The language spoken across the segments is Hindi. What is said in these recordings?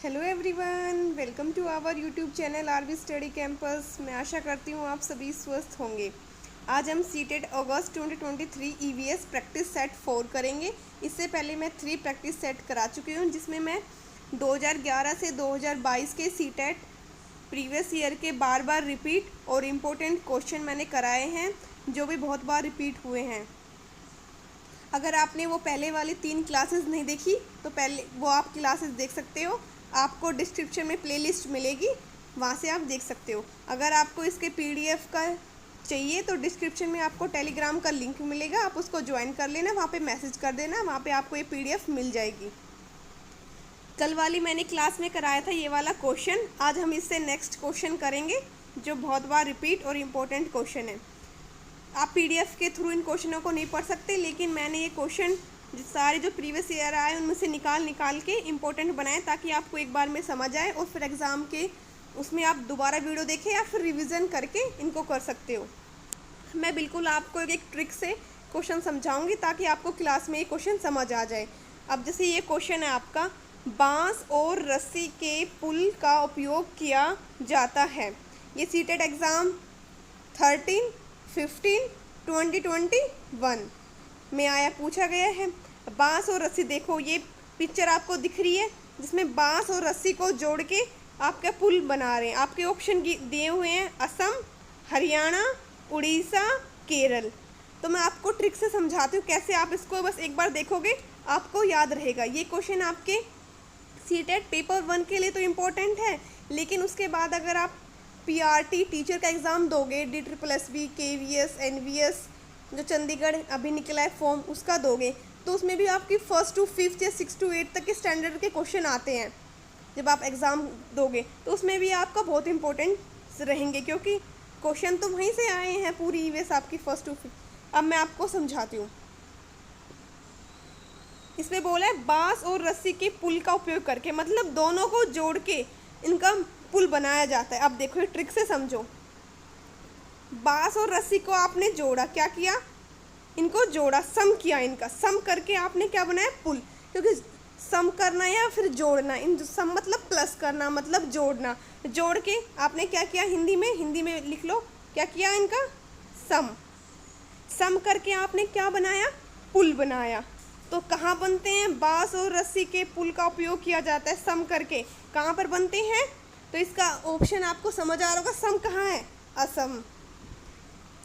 Hello everyone, welcome to our YouTube channel RV study campus. मैं आशा करती हूँ आप सभी स्वस्थ होंगे। आज हम सीटेट अगस्त 2023 ईवीएस प्रैक्टिस सेट 4 करेंगे। इससे पहले मैं 3 प्रैक्टिस सेट करा चुकी हूँ, जिसमें मैं 2011 से 2022 के सीटेट प्रीवियस ईयर के बार बार रिपीट और इम्पोर्टेंट क्वेश्चन मैंने कराए हैं, जो भी बहुत बार रिपीट हुए हैं। अगर आपने वो पहले वाली 3 क्लासेस नहीं देखी तो पहले वो आप क्लासेस देख सकते हो। आपको डिस्क्रिप्शन में प्लेलिस्ट मिलेगी, वहाँ से आप देख सकते हो। अगर आपको इसके पीडीएफ का चाहिए तो डिस्क्रिप्शन में आपको टेलीग्राम का लिंक मिलेगा, आप उसको ज्वाइन कर लेना, वहाँ पे मैसेज कर देना, वहाँ पे आपको ये पीडीएफ मिल जाएगी। कल वाली मैंने क्लास में कराया था ये वाला क्वेश्चन, आज हम इससे नेक्स्ट क्वेश्चन करेंगे, जो बहुत बार रिपीट और इम्पोर्टेंट क्वेश्चन है। आप पीडीएफ के थ्रू इन क्वेश्चनों को नहीं पढ़ सकते, लेकिन मैंने ये क्वेश्चन सारे जो प्रीवियस ईयर आए उनमें से निकाल के इम्पोर्टेंट बनाए, ताकि आपको एक बार में समझ आए और फिर एग्ज़ाम के उसमें आप दोबारा वीडियो देखें या फिर रिवीजन करके इनको कर सकते हो। मैं बिल्कुल आपको एक ट्रिक से क्वेश्चन समझाऊंगी, ताकि आपको क्लास में ये क्वेश्चन समझ आ जाए। अब जैसे ये क्वेश्चन है आपका, बांस और रस्सी के पुल का उपयोग किया जाता है। ये सीटेट एग्ज़ाम 13, 15, 2021 में आया, पूछा गया है। बांस और रस्सी, देखो ये पिक्चर आपको दिख रही है, जिसमें बांस और रस्सी को जोड़ के आपका पुल बना रहे हैं। आपके ऑप्शन दिए हुए हैं असम, हरियाणा, उड़ीसा, केरल। तो मैं आपको ट्रिक से समझाती हूँ कैसे आप इसको बस एक बार देखोगे आपको याद रहेगा। ये क्वेश्चन आपके सीटेट पेपर 1 के लिए तो इम्पोर्टेंट है, लेकिन उसके बाद अगर आप पीआरटी टीचर का एग्ज़ाम दोगे, DSSB, KVS, NVS जो चंडीगढ़ अभी निकला है फॉर्म, उसका दोगे, तो उसमें भी आपकी 1st to 5th या 6th to 8th तक के स्टैंडर्ड के क्वेश्चन आते हैं। जब आप एग्ज़ाम दोगे तो उसमें भी आपका बहुत इंपॉर्टेंट रहेंगे, क्योंकि क्वेश्चन तो वहीं से आए हैं पूरी ईवीएस आपकी 1st to 5th। अब मैं आपको समझाती हूँ। इसमें बोला है बांस और रस्सी के पुल का उपयोग करके, मतलब दोनों को जोड़ के इनका पुल बनाया जाता है। अब देखो ये ट्रिक से समझो। बांस और रस्सी को आपने जोड़ा, क्या किया, इनको जोड़ा, सम किया, इनका सम करके आपने क्या बनाया, पुल। क्योंकि सम करना या फिर जोड़ना, इन सम मतलब प्लस करना, मतलब जोड़ना। जोड़ के आपने क्या किया, हिंदी में लिख लो, क्या किया, इनका सम करके आपने क्या बनाया, पुल बनाया। तो कहाँ बनते हैं, बांस और रस्सी के पुल का उपयोग किया जाता है सम करके, कहाँ पर बनते हैं। तो इसका ऑप्शन आपको समझ आ रहा होगा, सम कहाँ है, असम।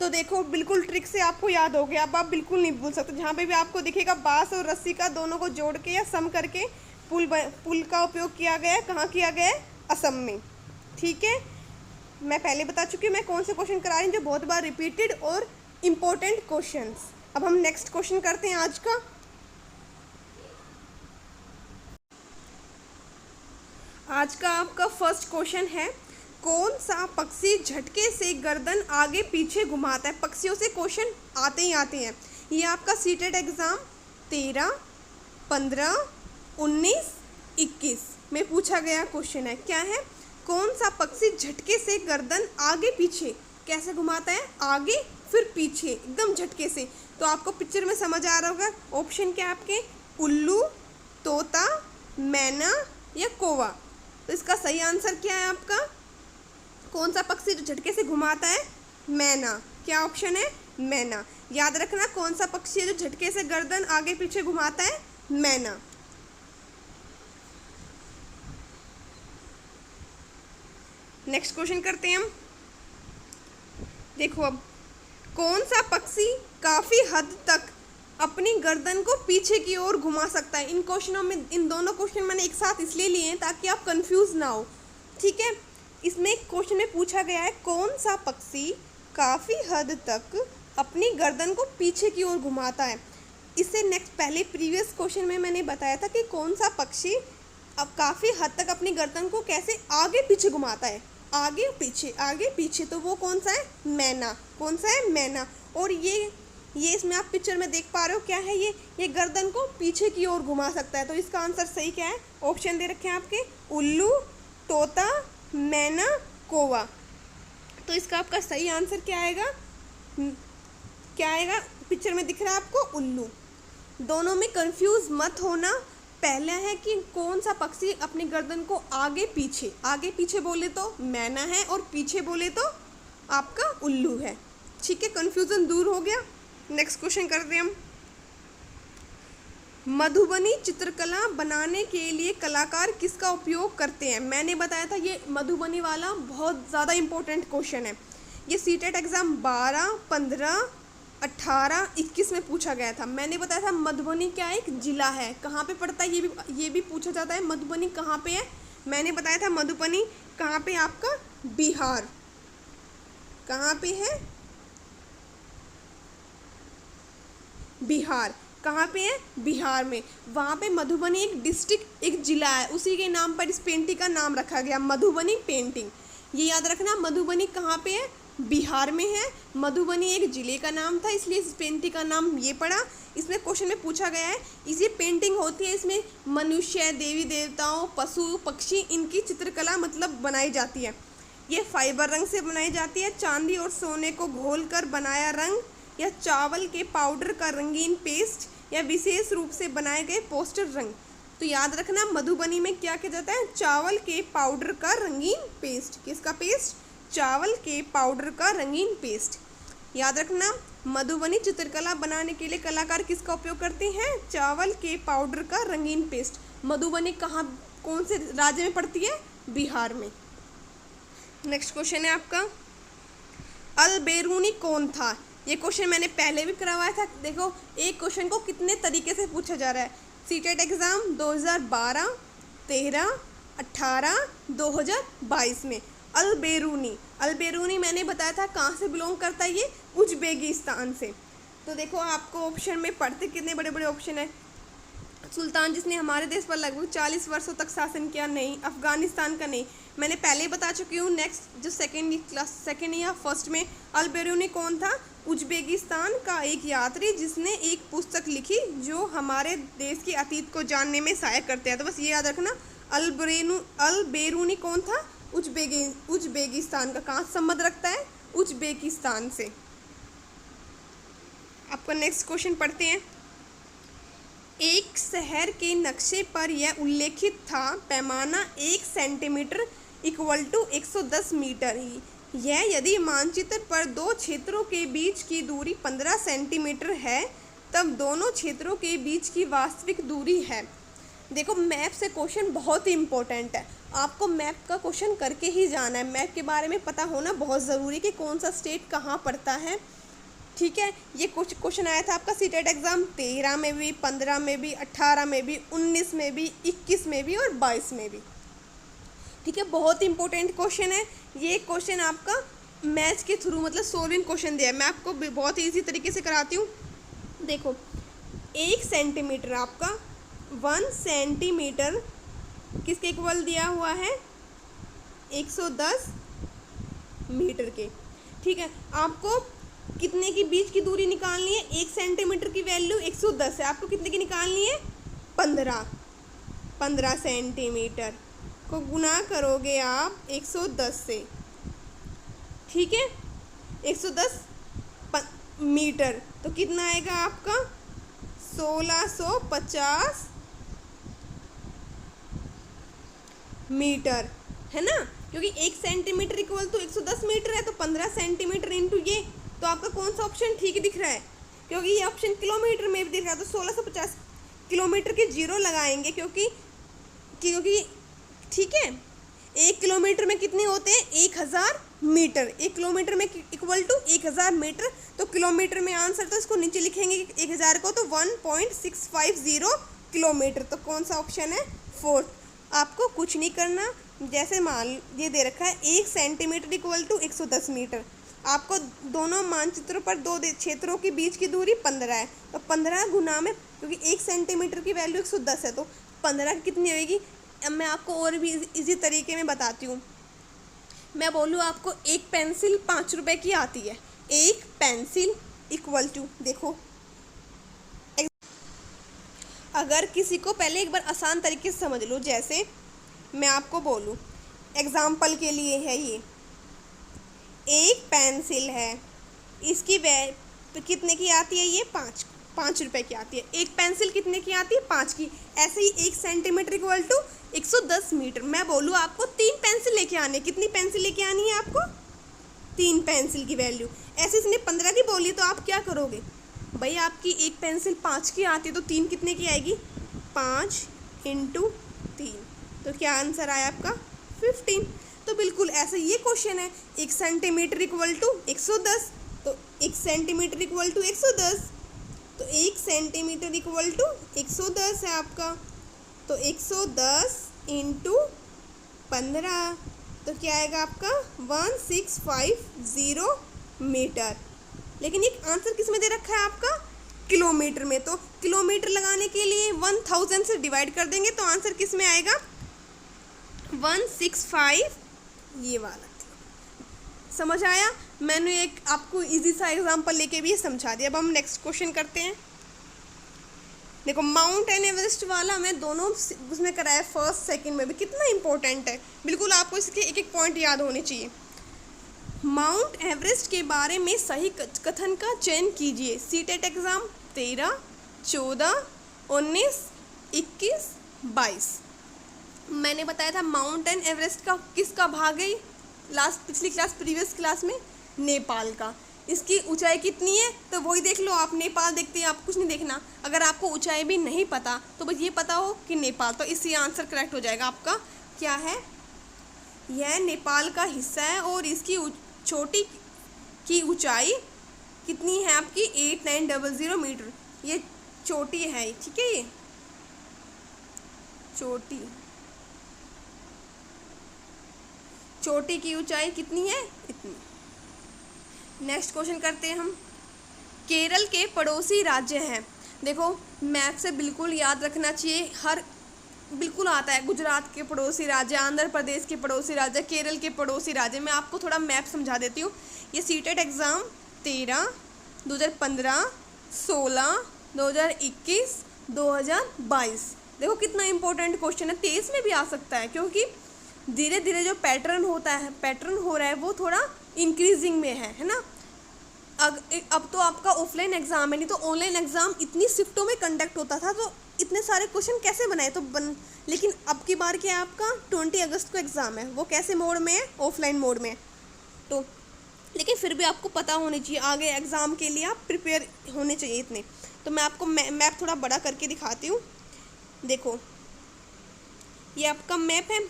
तो देखो बिल्कुल ट्रिक से आपको याद हो गया, अब आप बिल्कुल नहीं भूल सकते। जहाँ पे भी आपको दिखेगा बांस और रस्सी का दोनों को जोड़ के या सम करके पुल का उपयोग किया गया है, कहाँ किया गया है, असम में। ठीक है, मैं पहले बता चुकी हूँ मैं कौन से क्वेश्चन करा रही हूँ, जो बहुत बार रिपीटेड और इम्पोर्टेंट क्वेश्चंस। अब हम नेक्स्ट क्वेश्चन करते हैं आज का। आज का आपका फर्स्ट क्वेश्चन है, कौन सा पक्षी झटके से गर्दन आगे पीछे घुमाता है। पक्षियों से क्वेश्चन आते ही आते हैं। ये आपका सीटेट एग्ज़ाम 13, 15, 19, 21 में पूछा गया क्वेश्चन है। क्या है, कौन सा पक्षी झटके से गर्दन आगे पीछे कैसे घुमाता है, आगे फिर पीछे एकदम झटके से। तो आपको पिक्चर में समझ आ रहा होगा। ऑप्शन क्या है आपके, उल्लू, तोता, मैना या कौवा। तो इसका सही आंसर क्या है आपका, कौन सा पक्षी जो झटके से घुमाता है, मैना। क्या ऑप्शन है, मैना। याद रखना, कौन सा पक्षी है जो झटके से गर्दन आगे पीछे घुमाता है, मैना। नेक्स्ट क्वेश्चन करते हैं हम। देखो अब, कौन सा पक्षी काफ़ी हद तक अपनी गर्दन को पीछे की ओर घुमा सकता है। इन क्वेश्चनों में, इन दोनों क्वेश्चन मैंने एक साथ इसलिए लिए हैं ताकि आप कंफ्यूज ना हो। ठीक है, इसमें क्वेश्चन में पूछा गया है, कौन सा पक्षी काफ़ी हद तक अपनी गर्दन को पीछे की ओर घुमाता है। इससे नेक्स्ट पहले प्रीवियस क्वेश्चन में मैंने बताया था कि कौन सा पक्षी अब काफ़ी हद तक अपनी गर्दन को कैसे आगे पीछे घुमाता है, आगे पीछे। तो वो कौन सा है, मैना। कौन सा है, मैना। और ये इसमें आप पिक्चर में देख पा रहे हो, क्या है, ये गर्दन को पीछे की ओर घुमा सकता है। तो इसका आंसर सही क्या है, ऑप्शन दे रखे हैं आपके, उल्लू, तोता, मैना, कौवा। तो इसका आपका सही आंसर क्या आएगा, पिक्चर में दिख रहा है आपको, उल्लू। दोनों में कंफ्यूज मत होना, पहला है कि कौन सा पक्षी अपनी गर्दन को आगे पीछे बोले तो मैना है और पीछे बोले तो आपका उल्लू है। ठीक है, कन्फ्यूज़न दूर हो गया। नेक्स्ट क्वेश्चन करते हैं हम। मधुबनी चित्रकला बनाने के लिए कलाकार किसका उपयोग करते हैं? मैंने बताया था ये मधुबनी वाला बहुत ज़्यादा इम्पोर्टेंट क्वेश्चन है। ये सीटेट एग्ज़ाम 12, 15, 18, 21 में पूछा गया था। मैंने बताया था मधुबनी क्या एक ज़िला है, कहाँ पे पड़ता है ये भी पूछा जाता है। मधुबनी कहाँ पे है? मैंने बताया था मधुबनी कहाँ पे आपका बिहार। कहाँ पे है? बिहार। कहाँ पे है? बिहार में। वहाँ पे मधुबनी एक डिस्ट्रिक्ट, एक ज़िला है, उसी के नाम पर इस पेंटिंग का नाम रखा गया मधुबनी पेंटिंग। ये याद रखना, मधुबनी कहाँ पे है? बिहार में है। मधुबनी एक ज़िले का नाम था, इसलिए इस पेंटिंग का नाम ये पड़ा। इसमें क्वेश्चन में पूछा गया है, इसी पेंटिंग होती है, इसमें मनुष्य, देवी देवताओं, पशु पक्षी, इनकी चित्रकला मतलब बनाई जाती है। ये फाइबर रंग से बनाई जाती है। चांदी और सोने को घोलकर बनाया रंग, या चावल के पाउडर का रंगीन पेस्ट, या विशेष रूप से बनाए गए पोस्टर रंग। तो याद रखना, मधुबनी में क्या किया जाता है? चावल के पाउडर का रंगीन पेस्ट। किसका पेस्ट? चावल के पाउडर का रंगीन पेस्ट। याद रखना, मधुबनी चित्रकला बनाने के लिए कलाकार किसका उपयोग करते हैं? चावल के पाउडर का रंगीन पेस्ट। मधुबनी कहाँ, कौन से राज्य में पड़ती है? बिहार में। नेक्स्ट क्वेश्चन है आपका, अल-बेरूनी कौन था? ये क्वेश्चन मैंने पहले भी करवाया था। देखो, एक क्वेश्चन को कितने तरीके से पूछा जा रहा है। सीटेट एग्ज़ाम 2012, 13, 18, 2022 में अल-बेरूनी मैंने बताया था कहाँ से बिलोंग करता है? ये उज़्बेकिस्तान से। तो देखो, आपको ऑप्शन में पढ़ते कितने बड़े बड़े ऑप्शन है। सुल्तान जिसने हमारे देश पर लगभग 40 वर्षों तक शासन किया, नहीं। अफगानिस्तान का नहीं, मैंने पहले ही बता चुकी हूँ। नेक्स्ट जो सेकेंड या फर्स्ट में अल-बेरूनी कौन था? उज़्बेकिस्तान का एक यात्री जिसने एक पुस्तक लिखी जो हमारे देश के अतीत को जानने में सहायक करते हैं। तो बस ये याद रखना, अल-बेरूनी कौन था? उज़्बेकिस्तान का। कहाँ संबंध रखता है? उज़्बेकिस्तान से। आपका नेक्स्ट क्वेश्चन पढ़ते हैं। एक शहर के नक्शे पर यह उल्लेखित था, पैमाना 1 सेंटीमीटर इक्वल टू 110 मीटर। यह यदि मानचित्र पर दो क्षेत्रों के बीच की दूरी 15 सेंटीमीटर है, तब दोनों क्षेत्रों के बीच की वास्तविक दूरी है। देखो, मैप से क्वेश्चन बहुत ही इंपॉर्टेंट है। आपको मैप का क्वेश्चन करके ही जाना है। मैप के बारे में पता होना बहुत ज़रूरी है कि कौन सा स्टेट कहाँ पड़ता है। ठीक है, ये कुछ क्वेश्चन आया था आपका सीटेट एग्ज़ाम 13 में भी, 15 में भी, 18 में भी, 19 में भी, 21 में भी और 22 में भी। ठीक है, बहुत इंपॉर्टेंट क्वेश्चन है ये। क्वेश्चन आपका मैथ्स के थ्रू मतलब सोल्विंग क्वेश्चन दिया है। मैं आपको बहुत ईजी तरीके से कराती हूँ। देखो, 1 सेंटीमीटर आपका 1 सेंटीमीटर किसके इक्वल दिया हुआ है? 110 मीटर के। ठीक है, आपको कितने की बीच की दूरी निकालनी है? 1 सेंटीमीटर की वैल्यू 110 है, आपको कितने की निकालनी है? 15 सेंटीमीटर को गुना करोगे आप 110 से। ठीक है, 110 मीटर तो कितना आएगा आपका? 1650 मीटर, है ना? क्योंकि 1 सेंटीमीटर इक्वल टू 110 मीटर है, तो 15 सेंटीमीटर इंटू ये, तो आपका कौन सा ऑप्शन ठीक दिख रहा है? क्योंकि ये ऑप्शन किलोमीटर में भी दिख रहा है, तो 1650 किलोमीटर के जीरो लगाएंगे, क्योंकि ठीक है, 1 किलोमीटर में कितने होते हैं? 1000 मीटर। 1 किलोमीटर में इक्वल टू 1000 मीटर, तो किलोमीटर में आंसर, तो इसको नीचे लिखेंगे 1000 को, तो 1.650 किलोमीटर। तो कौन सा ऑप्शन है? 4। आपको कुछ नहीं करना, जैसे मान ये दे रखा है 1 सेंटीमीटर इक्वल टू 110 मीटर। आपको दोनों मानचित्रों पर दो क्षेत्रों के बीच की दूरी 15 है, तो 15 गुना में, क्योंकि 1 सेंटीमीटर की वैल्यू 110 है, तो 15 कितनी होगी? अब मैं आपको और भी इजी तरीके में बताती हूँ। मैं बोलूँ आपको, एक पेंसिल 5 रुपए की आती है। एक पेंसिल इक्वल टू, देखो, अगर किसी को पहले एक बार आसान तरीके से समझ लो, जैसे मैं आपको बोलूँ, एग्जाम्पल के लिए है ये, एक पेंसिल है, इसकी कितने की आती है? ये 5 5 रुपए की आती है। एक पेंसिल कितने की आती है? 5 की। ऐसे ही 1 सेंटीमीटर इक्वल टू 110 मीटर। मैं बोलूँ आपको 3 पेंसिल लेके आने। कितनी पेंसिल लेके आनी है आपको? 3 पेंसिल की वैल्यू। ऐसे इसने 15 की बोली तो आप क्या करोगे भाई? आपकी एक पेंसिल 5 की आती है तो 3 कितने की आएगी? 5 × 3। तो क्या आंसर आया आपका? 15। तो बिल्कुल ऐसा ये क्वेश्चन है। 1 सेंटीमीटर इक्वल टू 110, तो 1 सेंटीमीटर इक्वल टू 110, तो 1 सेंटीमीटर इक्वल टू 110 है आपका। तो 110 × 15, तो क्या आएगा आपका? 1650 मीटर। लेकिन एक आंसर किस में दे रखा है आपका? किलोमीटर में। तो किलोमीटर लगाने के लिए 1000 से डिवाइड कर देंगे तो आंसर किस में आएगा? 165, ये वाला। समझ आया? मैंने एक आपको इजी सा एग्जांपल लेके भी समझा दिया। अब हम नेक्स्ट क्वेश्चन करते हैं। देखो माउंट एवरेस्ट वाला मैं दोनों उसमें कराया, फर्स्ट सेकंड में भी। कितना इंपॉर्टेंट है, बिल्कुल आपको इसके एक एक पॉइंट याद होने चाहिए। माउंट एवरेस्ट के बारे में सही कथन का चयन कीजिए। CTET exam 13, 14, 19, 21, 22। मैंने बताया था माउंटेन एवरेस्ट का किसका भाग है? पिछली क्लास, प्रीवियस क्लास में नेपाल का। इसकी ऊंचाई कितनी है तो वही देख लो आप। नेपाल देखते हैं, आप कुछ नहीं देखना। अगर आपको ऊंचाई भी नहीं पता तो बस ये पता हो कि नेपाल, तो इससे आंसर करेक्ट हो जाएगा आपका। क्या है? यह नेपाल का हिस्सा है और इसकी चोटी की ऊंचाई कितनी है आपकी? 8900 मीटर। ये चोटी है, ठीक है। ये चोटी की ऊंचाई कितनी है? इतनी। नेक्स्ट क्वेश्चन करते हैं हम। केरल के पड़ोसी राज्य हैं। देखो मैप से बिल्कुल याद रखना चाहिए, बिल्कुल आता है। गुजरात के पड़ोसी राज्य, आंध्र प्रदेश के पड़ोसी राज्य, केरल के पड़ोसी राज्य। मैं आपको थोड़ा मैप समझा देती हूँ। ये सीटेट एग्ज़ाम 13, 2015, 16, 2021, 2022। देखो कितना इंपॉर्टेंट क्वेश्चन है। 23 में भी आ सकता है, क्योंकि धीरे धीरे जो पैटर्न हो रहा है वो थोड़ा इंक्रीजिंग में है ना। अब तो आपका ऑफलाइन एग्ज़ाम है, नहीं तो ऑनलाइन एग्ज़ाम इतनी शिफ्टों में कंडक्ट होता था तो इतने सारे क्वेश्चन कैसे बनाए? लेकिन अब की बार क्या आपका 20 अगस्त को एग्ज़ाम है। वो कैसे मोड में है? ऑफलाइन मोड में। तो लेकिन फिर भी आपको पता होनी चाहिए, आगे एग्ज़ाम के लिए आप प्रिपेयर होने चाहिए इतने। तो मैं आपको मैप थोड़ा बड़ा करके दिखाती हूँ। देखो ये आपका मैप है।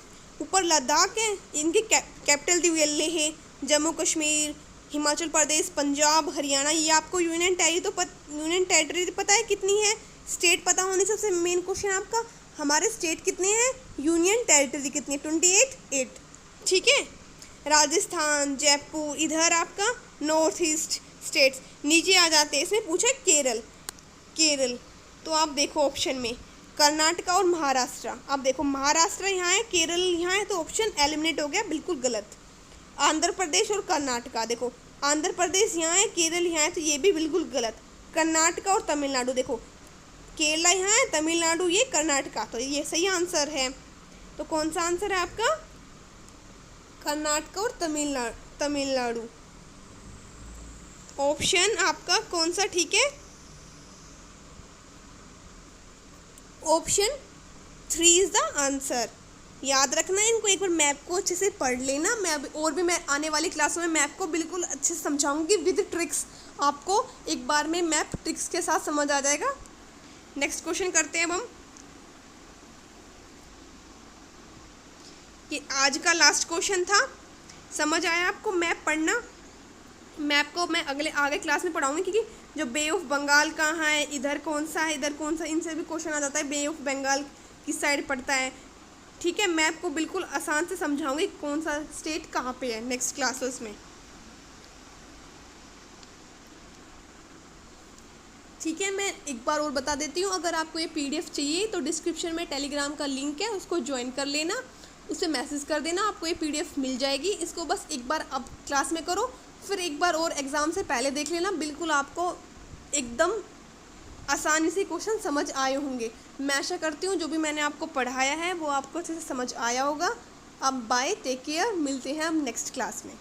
ऊपर लद्दाख है, इनकी कैपिटल दी हुई है लेह, जम्मू कश्मीर, हिमाचल प्रदेश, पंजाब, हरियाणा। ये आपको यूनियन टेरिटरी पता है कितनी है? स्टेट पता होने सबसे मेन क्वेश्चन आपका, हमारे स्टेट कितने हैं, यूनियन टेरिटरी कितनी है? 28। ठीक है। राजस्थान, जयपुर, इधर आपका नॉर्थ ईस्ट स्टेट्स। नीचे आ जाते हैं, इसमें पूछा केरल। तो आप देखो ऑप्शन में कर्नाटका और महाराष्ट्र। अब देखो महाराष्ट्र यहाँ है, केरल यहाँ है, तो ऑप्शन एलिमिनेट हो गया, बिल्कुल गलत। आंध्र प्रदेश और कर्नाटका, देखो आंध्र प्रदेश यहाँ है, केरल यहाँ है, तो ये भी बिल्कुल गलत। कर्नाटका और तमिलनाडु, देखो केरला यहाँ है, तमिलनाडु ये, कर्नाटका, तो ये सही आंसर है। तो कौन सा आंसर है आपका? कर्नाटका और तमिलनाडु। ऑप्शन आपका कौन सा ठीक है? Option 3 is the answer. याद रखना है इनको, एक बार मैप को अच्छे से पढ़ लेना। मैं आने वाली क्लासों में मैप को बिल्कुल अच्छे से समझाऊंगी विद ट्रिक्स। आपको एक बार में मैप ट्रिक्स के साथ समझ आ जाएगा। नेक्स्ट क्वेश्चन करते हैं अब हम। ये आज का लास्ट क्वेश्चन था। समझ आया आपको मैप पढ़ना? मैप को मैं आगे क्लास में पढ़ाऊंगी, क्योंकि जो बे ऑफ बंगाल कहाँ है, इधर कौन सा है, इधर कौन सा, इनसे भी क्वेश्चन आ जाता है। बे ऑफ बंगाल किस साइड पड़ता है? ठीक है। मैप को बिल्कुल आसान से समझाऊंगी कौन सा स्टेट कहाँ पे है नेक्स्ट क्लासेस में। ठीक है। मैं एक बार और बता देती हूँ, अगर आपको ये PDF चाहिए तो डिस्क्रिप्शन में टेलीग्राम का लिंक है, उसको ज्वाइन कर लेना, उसे मैसेज कर देना, आपको ये PDF मिल जाएगी। इसको बस एक बार अब क्लास में करो, फिर एक बार और एग्ज़ाम से पहले देख लेना। बिल्कुल आपको एकदम आसानी से क्वेश्चन समझ आए होंगे। मैं आशा करती हूँ जो भी मैंने आपको पढ़ाया है वो आपको अच्छे से समझ आया होगा। अब बाय, टेक केयर, मिलते हैं हम नेक्स्ट क्लास में।